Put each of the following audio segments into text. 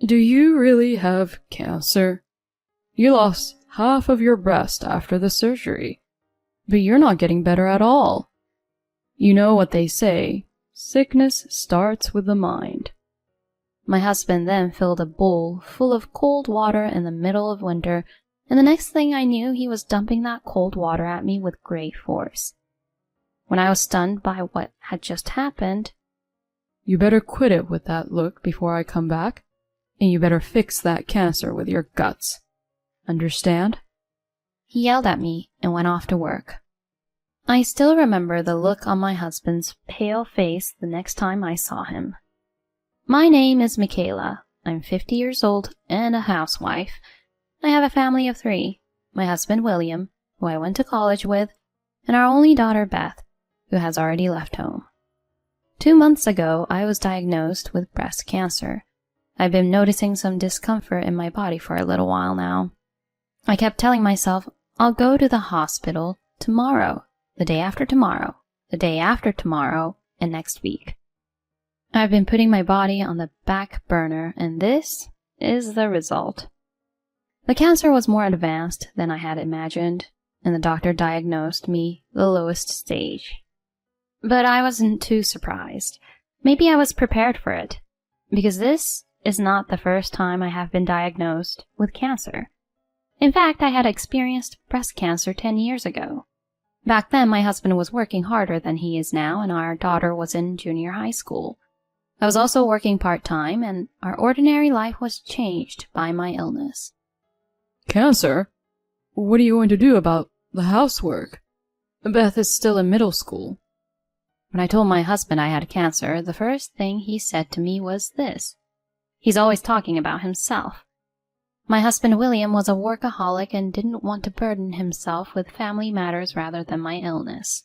Do you really have cancer? You lost half of your breast after the surgery, but you're not getting better at all. You know what they say, sickness starts with the mind." My husband then filled a bowl full of cold water in the middle of winter, and the next thing I knew, he was dumping that cold water at me with great force. When I was stunned by what had just happened, "You better quit it with that look before I come back, and you better fix that cancer with your guts. Understand?" he yelled at me and went off to work. I still remember the look on my husband's pale face the next time I saw him. My name is Michaela. I'm 50 years old and a housewife. I have a family of 3, my husband William, who I went to college with, and our only daughter Beth, who has already left home. 2 months ago, I was diagnosed with breast cancer. I've been noticing some discomfort in my body for a little while now. I kept telling myself, I'll go to the hospital tomorrow, the day after tomorrow, the day after tomorrow, and next week. I've been putting my body on the back burner, and this is the result. The cancer was more advanced than I had imagined, and the doctor diagnosed me the lowest stage. But I wasn't too surprised. Maybe I was prepared for it, because this is not the first time I have been diagnosed with cancer. In fact, I had experienced breast cancer 10 years ago. Back then, my husband was working harder than he is now, and our daughter was in junior high school. I was also working part-time, and our ordinary life was changed by my illness. "Cancer? What are you going to do about the housework? Beth is still in middle school." When I told my husband I had cancer, the first thing he said to me was this. He's always talking about himself. My husband William was a workaholic and didn't want to burden himself with family matters rather than my illness.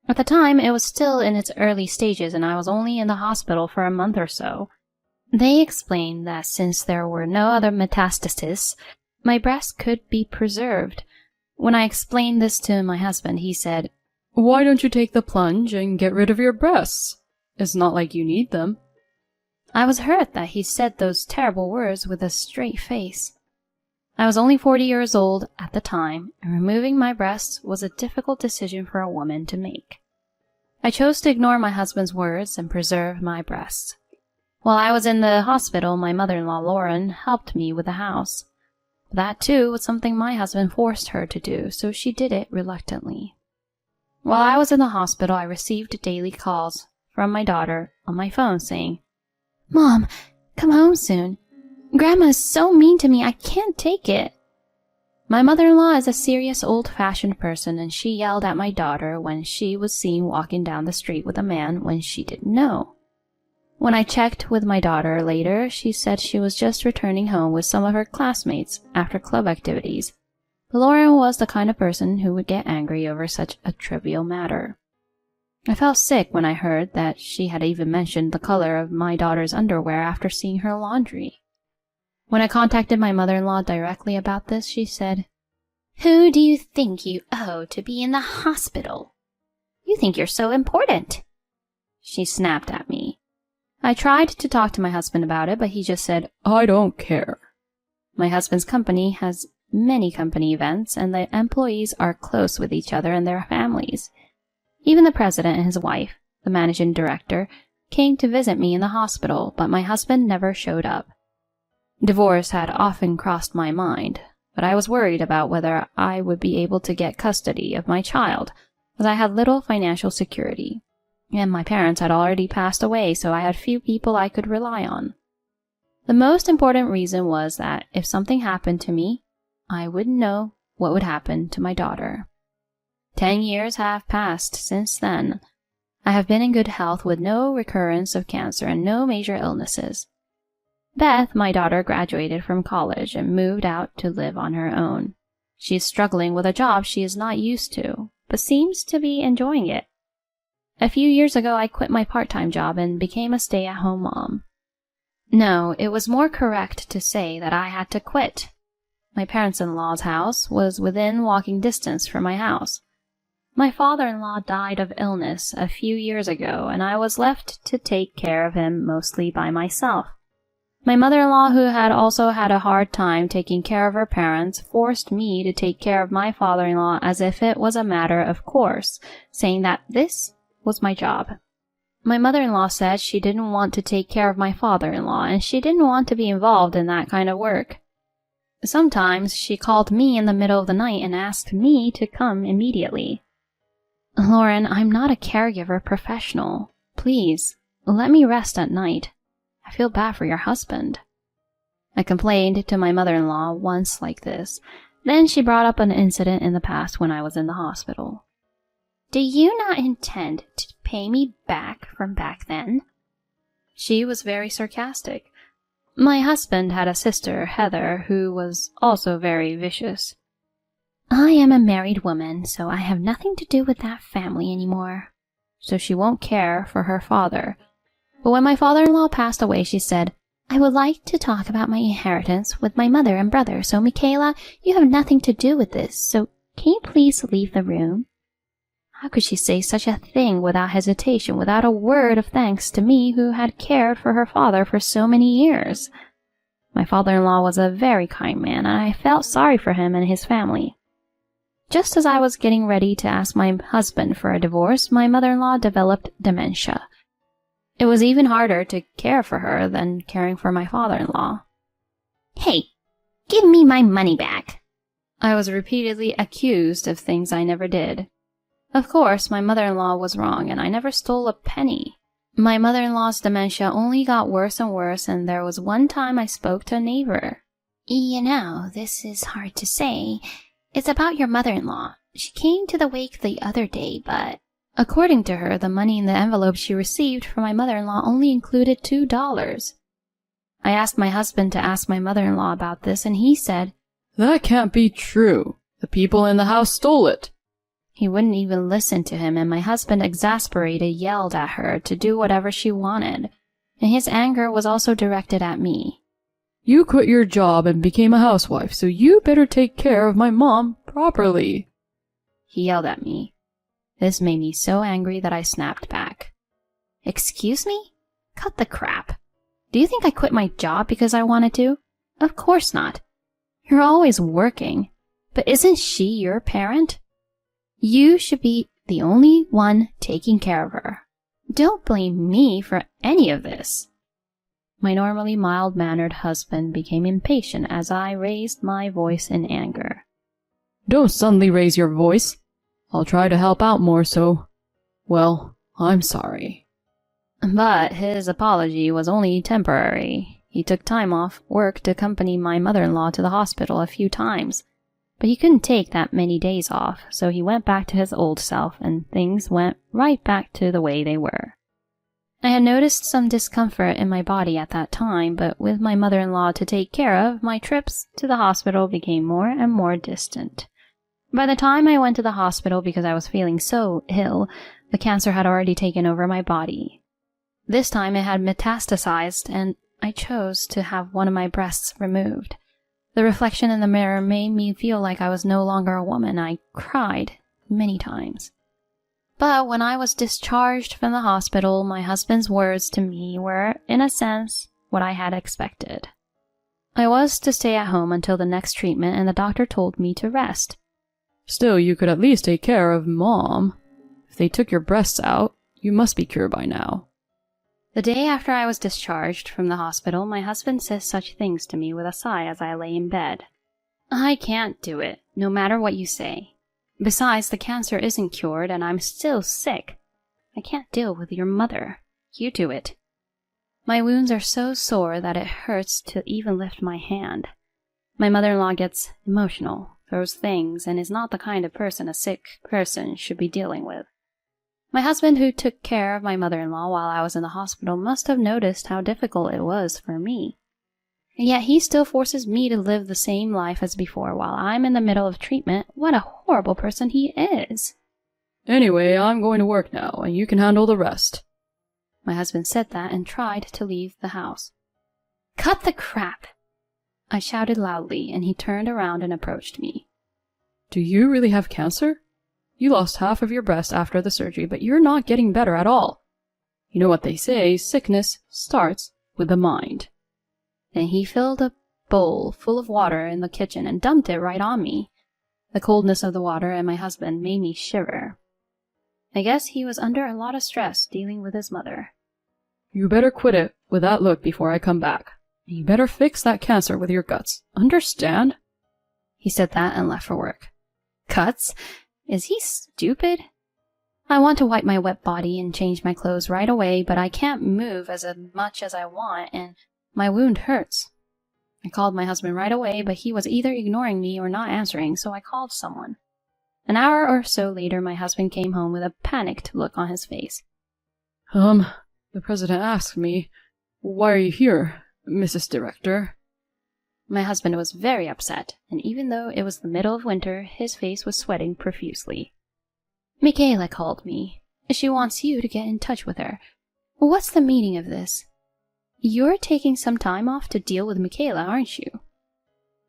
At the time, it was still in its early stages and I was only in the hospital for a month or so. They explained that since there were no other metastases, my breast could be preserved. When I explained this to my husband, he said, "Why don't you take the plunge and get rid of your breasts? It's not like you need them." I was hurt that he said those terrible words with a straight face. I was only 40 years old at the time, and removing my breasts was a difficult decision for a woman to make. I chose to ignore my husband's words and preserve my breasts. While I was in the hospital, my mother-in-law Lauren helped me with the house. That, too, was something my husband forced her to do, so she did it reluctantly. While I was in the hospital, I received daily calls from my daughter on my phone saying, "Mom, come home soon. Grandma is so mean to me, I can't take it." My mother-in-law is a serious old-fashioned person, and she yelled at my daughter when she was seen walking down the street with a man when she didn't know. When I checked with my daughter later, she said she was just returning home with some of her classmates after club activities. But Lauren was the kind of person who would get angry over such a trivial matter. I felt sick when I heard that she had even mentioned the color of my daughter's underwear after seeing her laundry. When I contacted my mother-in-law directly about this, she said, "Who do you think you owe to be in the hospital? You think you're so important." She snapped at me. I tried to talk to my husband about it, but he just said, "I don't care." My husband's company has many company events, and the employees are close with each other and their families. Even the president and his wife, the managing director, came to visit me in the hospital, but my husband never showed up. Divorce had often crossed my mind, but I was worried about whether I would be able to get custody of my child, as I had little financial security, and my parents had already passed away, so I had few people I could rely on. The most important reason was that if something happened to me, I would know what would happen to my daughter. 10 years have passed since then. I have been in good health with no recurrence of cancer and no major illnesses. Beth, my daughter, graduated from college and moved out to live on her own. She is struggling with a job she is not used to, but seems to be enjoying it. A few years ago, I quit my part-time job and became a stay-at-home mom. No, it was more correct to say that I had to quit. My parents-in-law's house was within walking distance from my house. My father-in-law died of illness a few years ago, and I was left to take care of him mostly by myself. My mother-in-law, who had also had a hard time taking care of her parents, forced me to take care of my father-in-law as if it was a matter of course, saying that this was my job. My mother-in-law said she didn't want to take care of my father-in-law, and she didn't want to be involved in that kind of work. Sometimes she called me in the middle of the night and asked me to come immediately. Lauren, I'm not a caregiver professional. Please, let me rest at night. I feel bad for your husband. I complained to my mother-in-law once like this. Then she brought up an incident in the past when I was in the hospital. Do you not intend to pay me back from back then? She was very sarcastic. My husband had a sister, Heather, who was also very vicious. I am a married woman, so I have nothing to do with that family anymore. So she won't care for her father. But when my father-in-law passed away, she said, I would like to talk about my inheritance with my mother and brother, so Michaela, you have nothing to do with this, so can you please leave the room? How could she say such a thing without hesitation, without a word of thanks to me who had cared for her father for so many years? My father-in-law was a very kind man, and I felt sorry for him and his family. Just as I was getting ready to ask my husband for a divorce, my mother-in-law developed dementia. It was even harder to care for her than caring for my father-in-law. Hey, give me my money back. I was repeatedly accused of things I never did. Of course, my mother-in-law was wrong, and I never stole a penny. My mother-in-law's dementia only got worse and worse, and there was one time I spoke to a neighbor. You know, this is hard to say. It's about your mother-in-law. She came to the wake the other day, but... According to her, the money in the envelope she received from my mother-in-law only included $2. I asked my husband to ask my mother-in-law about this, and he said, That can't be true. The people in the house stole it. He wouldn't even listen to him, and my husband, exasperated, yelled at her to do whatever she wanted, and his anger was also directed at me. You quit your job and became a housewife, so you better take care of my mom properly. He yelled at me. This made me so angry that I snapped back. Excuse me? Cut the crap. Do you think I quit my job because I wanted to? Of course not. You're always working. But isn't she your parent? You should be the only one taking care of her. Don't blame me for any of this. My normally mild-mannered husband became impatient as I raised my voice in anger. Don't suddenly raise your voice. I'll try to help out more, so... Well, I'm sorry. But his apology was only temporary. He took time off work to accompany my mother-in-law to the hospital a few times. But he couldn't take that many days off, so he went back to his old self, and things went right back to the way they were. I had noticed some discomfort in my body at that time, but with my mother-in-law to take care of, my trips to the hospital became more and more distant. By the time I went to the hospital because I was feeling so ill, the cancer had already taken over my body. This time it had metastasized, and I chose to have one of my breasts removed. The reflection in the mirror made me feel like I was no longer a woman. I cried many times. But when I was discharged from the hospital, my husband's words to me were, in a sense, what I had expected. I was to stay at home until the next treatment, and the doctor told me to rest. Still, you could at least take care of Mom. If they took your breasts out, you must be cured by now. The day after I was discharged from the hospital, my husband says such things to me with a sigh as I lay in bed. I can't do it, no matter what you say. Besides, the cancer isn't cured and I'm still sick. I can't deal with your mother. You do it. My wounds are so sore that it hurts to even lift my hand. My mother-in-law gets emotional, throws things, and is not the kind of person a sick person should be dealing with. My husband, who took care of my mother-in-law while I was in the hospital, must have noticed how difficult it was for me. And yet he still forces me to live the same life as before while I'm in the middle of treatment. What a horrible person he is. Anyway, I'm going to work now, and you can handle the rest. My husband said that and tried to leave the house. Cut the crap! I shouted loudly, and he turned around and approached me. Do you really have cancer? You lost half of your breast after the surgery, but you're not getting better at all. You know what they say, sickness starts with the mind. Then he filled a bowl full of water in the kitchen and dumped it right on me. The coldness of the water and my husband made me shiver. I guess he was under a lot of stress dealing with his mother. You better quit it with that look before I come back. And you better fix that cancer with your guts. Understand? He said that and left for work. Guts? Is he stupid? I want to wipe my wet body and change my clothes right away, but I can't move as much as I want, and my wound hurts. I called my husband right away, but he was either ignoring me or not answering, so I called someone. An hour or so later, my husband came home with a panicked look on his face. The president asked me, "Why are you here, Mrs. Director?" My husband was very upset, and even though it was the middle of winter, his face was sweating profusely. Michaela called me. She wants you to get in touch with her. What's the meaning of this? You're taking some time off to deal with Michaela, aren't you?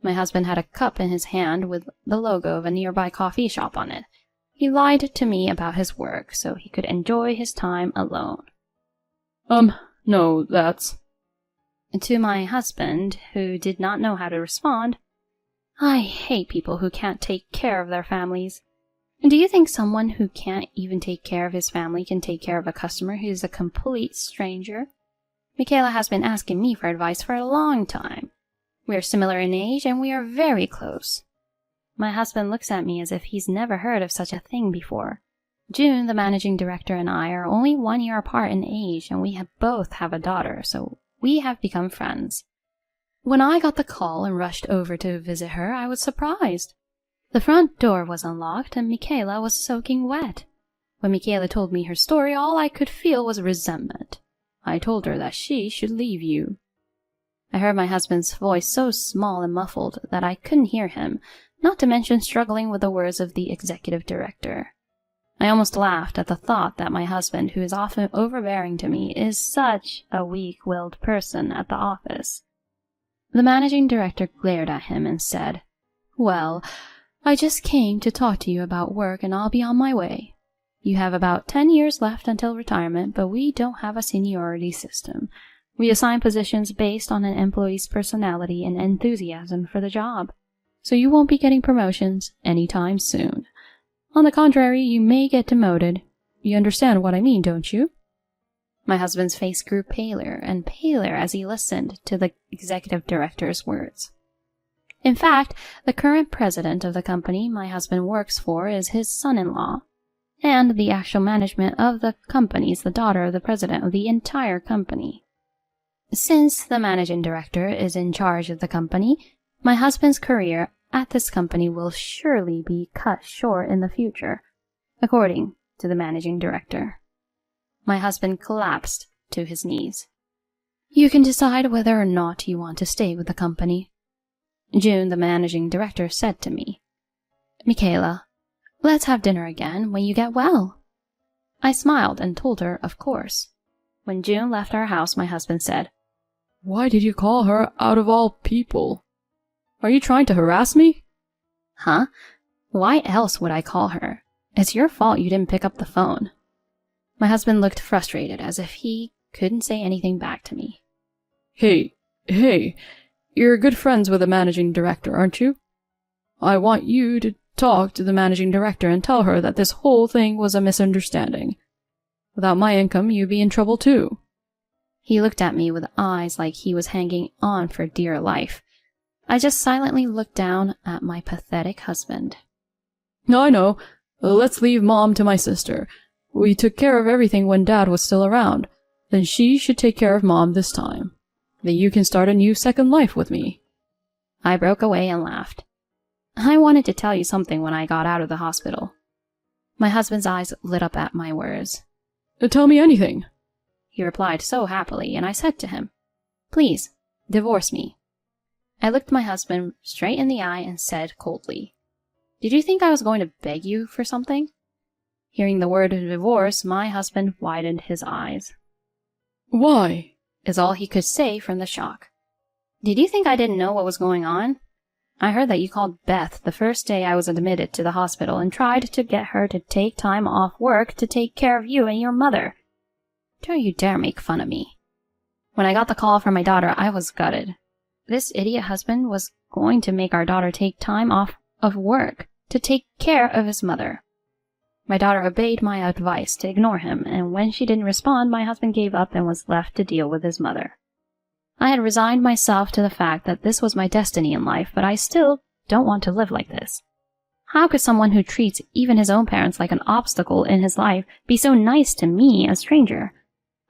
My husband had a cup in his hand with the logo of a nearby coffee shop on it. He lied to me about his work so he could enjoy his time alone. No, that's... To my husband, who did not know how to respond, I hate people who can't take care of their families. Do you think someone who can't even take care of his family can take care of a customer who is a complete stranger? Michaela has been asking me for advice for a long time. We are similar in age and we are very close. My husband looks at me as if he's never heard of such a thing before. June, the managing director, and I are only 1 year apart in age, and we both have a daughter, so we have become friends. When I got the call and rushed over to visit her, I was surprised. The front door was unlocked and Michaela was soaking wet. When Michaela told me her story, all I could feel was resentment. I told her that she should leave you. I heard my husband's voice so small and muffled that I couldn't hear him, not to mention struggling with the words of the executive director. I almost laughed at the thought that my husband, who is often overbearing to me, is such a weak-willed person at the office. The managing director glared at him and said, "Well, I just came to talk to you about work and I'll be on my way. You have about 10 years left until retirement, but we don't have a seniority system. We assign positions based on an employee's personality and enthusiasm for the job, so you won't be getting promotions anytime soon. On the contrary, you may get demoted. You understand what I mean, don't you?" My husband's face grew paler and paler as he listened to the executive director's words. In fact, the current president of the company my husband works for is his son-in-law, and the actual management of the company is the daughter of the president of the entire company. Since the managing director is in charge of the company, my husband's career at this company will surely be cut short in the future, according to the managing director. My husband collapsed to his knees. "You can decide whether or not you want to stay with the company." June, the managing director, said to me, "Michaela, let's have dinner again when you get well." I smiled and told her, of course. When June left our house, my husband said, "Why did you call her out of all people? Are you trying to harass me?" "Huh? Why else would I call her? It's your fault you didn't pick up the phone." My husband looked frustrated, as if he couldn't say anything back to me. Hey, you're good friends with the managing director, aren't you? I want you to talk to the managing director and tell her that this whole thing was a misunderstanding. Without my income, you'd be in trouble too." He looked at me with eyes like he was hanging on for dear life. I just silently looked down at my pathetic husband. "I know. Let's leave Mom to my sister. We took care of everything when Dad was still around. Then she should take care of Mom this time. Then you can start a new second life with me." I broke away and laughed. "I wanted to tell you something when I got out of the hospital." My husband's eyes lit up at my words. "Tell me anything," he replied so happily, and I said to him, "Please, divorce me." I looked my husband straight in the eye and said coldly, "Did you think I was going to beg you for something?" Hearing the word divorce, my husband widened his eyes. "Why?" is all he could say from the shock. "Did you think I didn't know what was going on? I heard that you called Beth the first day I was admitted to the hospital and tried to get her to take time off work to take care of you and your mother. Don't you dare make fun of me. When I got the call from my daughter, I was gutted. This idiot husband was going to make our daughter take time off of work to take care of his mother. My daughter obeyed my advice to ignore him, and when she didn't respond, my husband gave up and was left to deal with his mother. I had resigned myself to the fact that this was my destiny in life, but I still don't want to live like this. How could someone who treats even his own parents like an obstacle in his life be so nice to me, a stranger?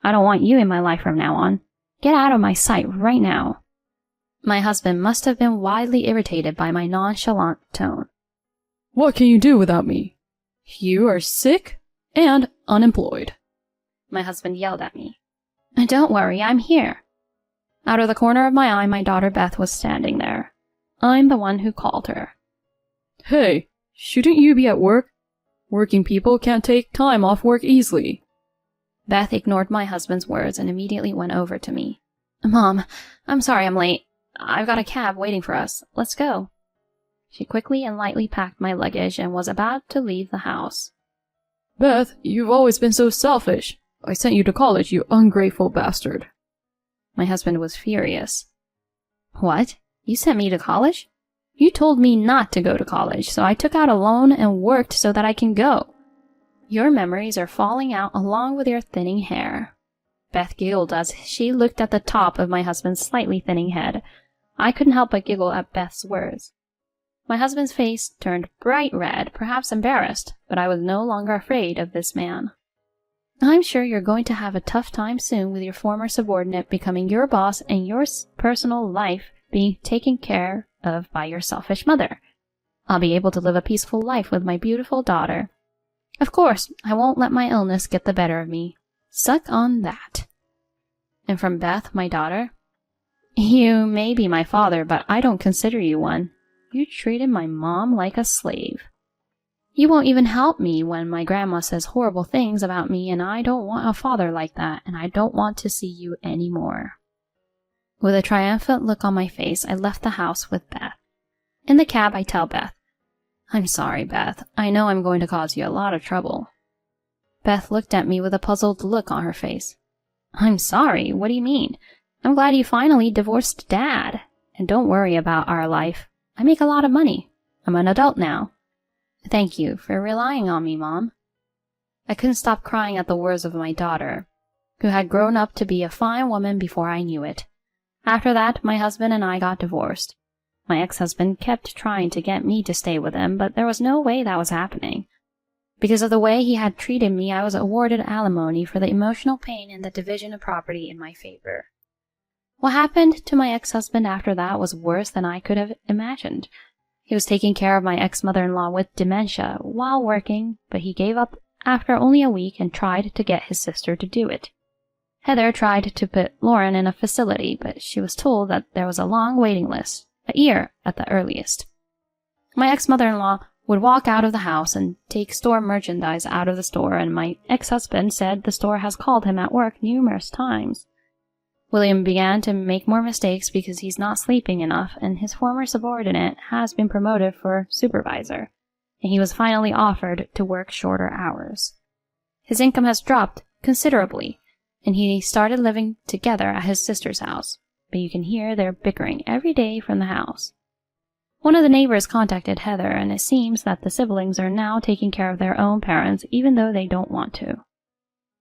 I don't want you in my life from now on. Get out of my sight right now. My husband must have been widely irritated by my nonchalant tone. What can you do without me? You are sick and unemployed. My husband yelled at me. Don't worry, I'm here. Out of the corner of my eye, my daughter Beth was standing there. I'm the one who called her. Hey, shouldn't you be at work? Working people can't take time off work easily. Beth ignored my husband's words and immediately went over to me. Mom, I'm sorry I'm late. I've got a cab waiting for us. Let's go. She quickly and lightly packed my luggage and was about to leave the house. Beth, you've always been so selfish. I sent you to college, you ungrateful bastard. My husband was furious. What? You sent me to college? You told me not to go to college, so I took out a loan and worked so that I can go. Your memories are falling out along with your thinning hair. Beth giggled as she looked at the top of my husband's slightly thinning head. I couldn't help but giggle at Beth's words. My husband's face turned bright red, perhaps embarrassed, but I was no longer afraid of this man. I'm sure you're going to have a tough time soon with your former subordinate becoming your boss and your personal life being taken care of by your selfish mother. I'll be able to live a peaceful life with my beautiful daughter. Of course, I won't let my illness get the better of me. Suck on that. And from Beth, my daughter, you may be my father, but I don't consider you one. You treated my mom like a slave. You won't even help me when my grandma says horrible things about me, and I don't want a father like that, and I don't want to see you anymore. With a triumphant look on my face, I left the house with Beth. In the cab, I tell Beth, I'm sorry, Beth. I know I'm going to cause you a lot of trouble. Beth looked at me with a puzzled look on her face. I'm sorry? What do you mean? I'm glad you finally divorced Dad. And don't worry about our life. I make a lot of money. I'm an adult now. Thank you for relying on me, Mom. I couldn't stop crying at the words of my daughter, who had grown up to be a fine woman before I knew it. After that, my husband and I got divorced. My ex-husband kept trying to get me to stay with him, but there was no way that was happening. Because of the way he had treated me, I was awarded alimony for the emotional pain and the division of property in my favor. What happened to my ex-husband after that was worse than I could have imagined. He was taking care of my ex-mother-in-law with dementia while working, but he gave up after only a week and tried to get his sister to do it. Heather tried to put Lauren in a facility, but she was told that there was a long waiting list, a year at the earliest. My ex-mother-in-law would walk out of the house and take store merchandise out of the store, and my ex-husband said the store has called him at work numerous times. William began to make more mistakes because he's not sleeping enough, and his former subordinate has been promoted for supervisor, and he was finally offered to work shorter hours. His income has dropped considerably, and he started living together at his sister's house, but you can hear their bickering every day from the house. One of the neighbors contacted Heather, and it seems that the siblings are now taking care of their own parents, even though they don't want to.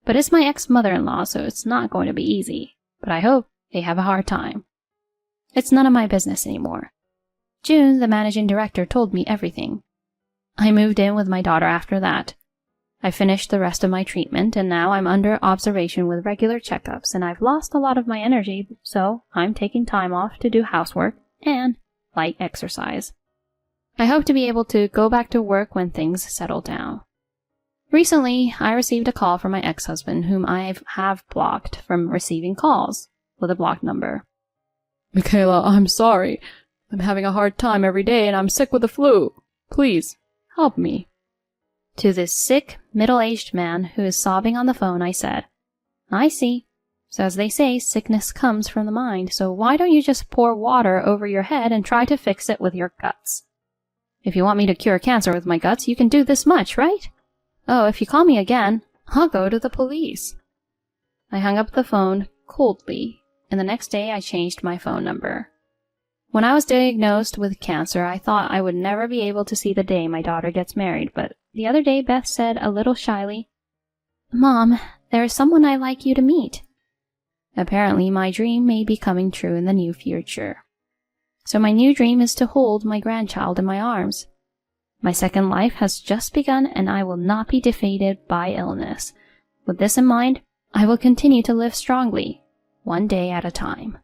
But it's my ex-mother-in-law, so it's not going to be easy. But I hope they have a hard time. It's none of my business anymore. June, the managing director, told me everything. I moved in with my daughter after that. I finished the rest of my treatment, and now I'm under observation with regular checkups, and I've lost a lot of my energy, so I'm taking time off to do housework and light exercise. I hope to be able to go back to work when things settle down. Recently, I received a call from my ex-husband, whom I have blocked from receiving calls with a blocked number. Michaela, I'm sorry. I'm having a hard time every day and I'm sick with the flu. Please, help me. To this sick, middle-aged man who is sobbing on the phone, I said, I see. So as they say, sickness comes from the mind, so why don't you just pour water over your head and try to fix it with your guts? If you want me to cure cancer with my guts, you can do this much, right? Oh, if you call me again, I'll go to the police. I hung up the phone coldly, and the next day I changed my phone number. When I was diagnosed with cancer, I thought I would never be able to see the day my daughter gets married, but the other day Beth said a little shyly, "Mom, there is someone I'd like you to meet." Apparently, my dream may be coming true in the near future. So my new dream is to hold my grandchild in my arms. My second life has just begun, and I will not be defeated by illness. With this in mind, I will continue to live strongly, one day at a time.